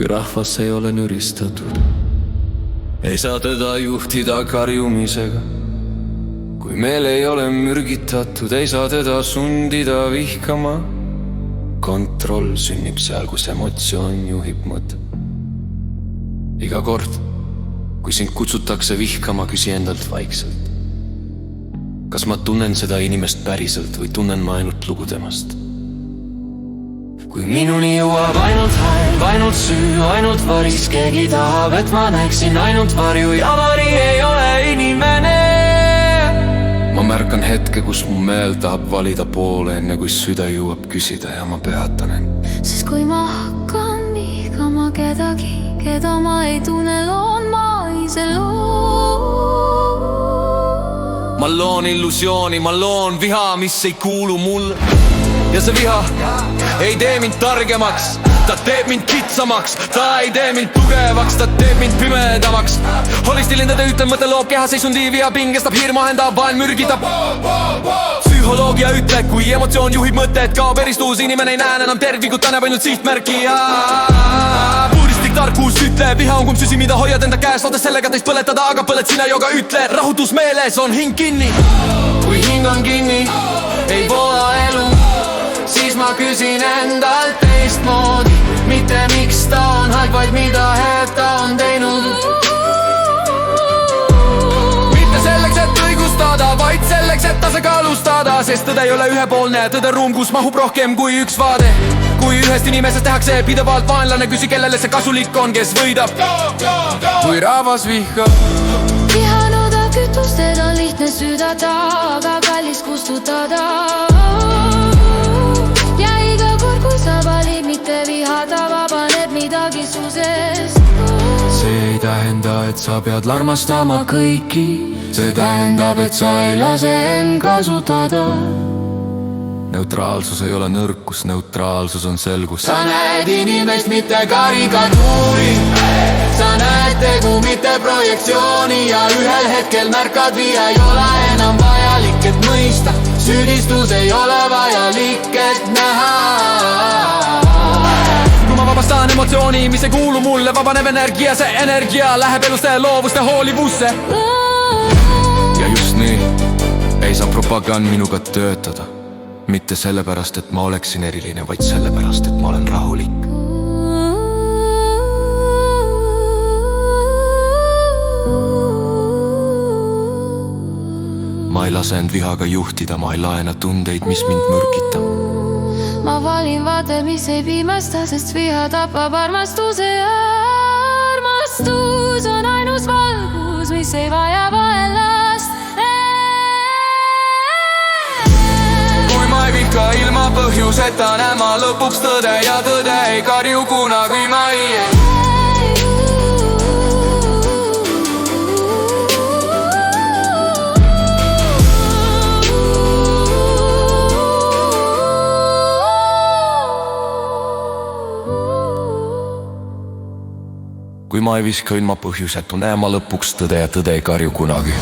kui rahvas ei ole nüristatud. Ei saa teda juhtida karjumisega. Kui meel ei ole mürgitatud, ei saa teda sundida vihkama. Kontroll sünnib seal, kus emotsioon juhib mõtet. Iga kord, kui sind kutsutakse vihkama, küsi endalt vaikselt. Kas ma tunnen seda inimest päriselt või tunnen ma ainult lugu temast? Kui minuni jõuab ainult halb, ainult süü, ainult varis, keegi tahab, et ma näeksin ainult varju ja vari ei ole inimene. Ma märkan hetke, kus mu meel tahab valida poole, enne kui süda jõuab küsida ja ma peatan end. Sest kui ma hakkan vihkama kedagi, keda ma ei tunne, loon ma ise loo. Ma loon illusiooni, ma loon viha, mis ei kuulu mulle. Ja see viha ei tee mind targemaks, ta teeb mind kitsamaks. Ta ei tee mind tugevaks, ta teeb mind pimedamaks. Holistiline ta ütleb, mõte loob keha seisundi, viha pingestab, hirm ahendab, vaen mürgitab. Psühholoogia ütleb, kui emotsioon juhib mõtet, kaob eristus, inimene ei näe enam tervikut, ta näeb ainult sihtmärki. Puuristik tarkus ütleb, viha on kumm süsi, mida hoiad enda käes, loodes sellega teist põletada, aga põled sina joga ütle. Rahutus meeles on hing kinni. Kui hing on kinni, ei voola elu, siis ma küsin endalt teistmoodi. Mitte miks ta on halb, vaid mida head ta on teinud. Mitte selleks, et õigustada, vaid selleks, et tasakaalustada. Sest tõde ei ole ühepoolne, tõde ruum, kus mahub rohkem kui üks vaade. Kui ühest inimesest tehakse pidevalt vaenlane, küsi kellele see kasulik on, kes võidab. Kui rahvas vihkab, viha nõudab kütust, teda on lihtne süüdada, aga kallis kustutada. Ja iga kord, kui sa valid mitte vihada, vabaneb midagi su seest. see ei tähenda, et sa pead armastama kõiki. See tähendab, et sa ei lase end kasutada. Neutraalsus ei ole nõrkus, neutraalsus on selgus. Sa näed inimest, mitte karikatuuri. Sa näed tegu, mitte projektsiooni. Ja ühel hetkel märkad, viha ei ole enam vajalik, et mõista. Süüdistus ei ole vajalik, et näha. Kui ma vabastan emotsiooni, mis ei kuulu mulle, vabaneb energia, see energia läheb eluste, loovuste, hoolivusse. Ja just nii ei saa propagand minuga töötada. Mitte sellepärast, et ma oleksin eriline, vaid sellepärast, et ma olen rahulik. Ma ei lase end vihaga juhtida, ma ei laena tundeid, mis mind mürgitab. Ma valin vaate, mis ei pimesta, sest viha tapab armastuse ja armastus on ainus valgus, mis ei vaja vaenlast. Kui ma ei vihka ilma põhjuseta, näen ma lõpuks tõde ja tõde ei karju kunagi ma ei. Kui ma ei viska ilma põhjusetu, näen ma lõpuks tõde ja tõde ei karju kunagi.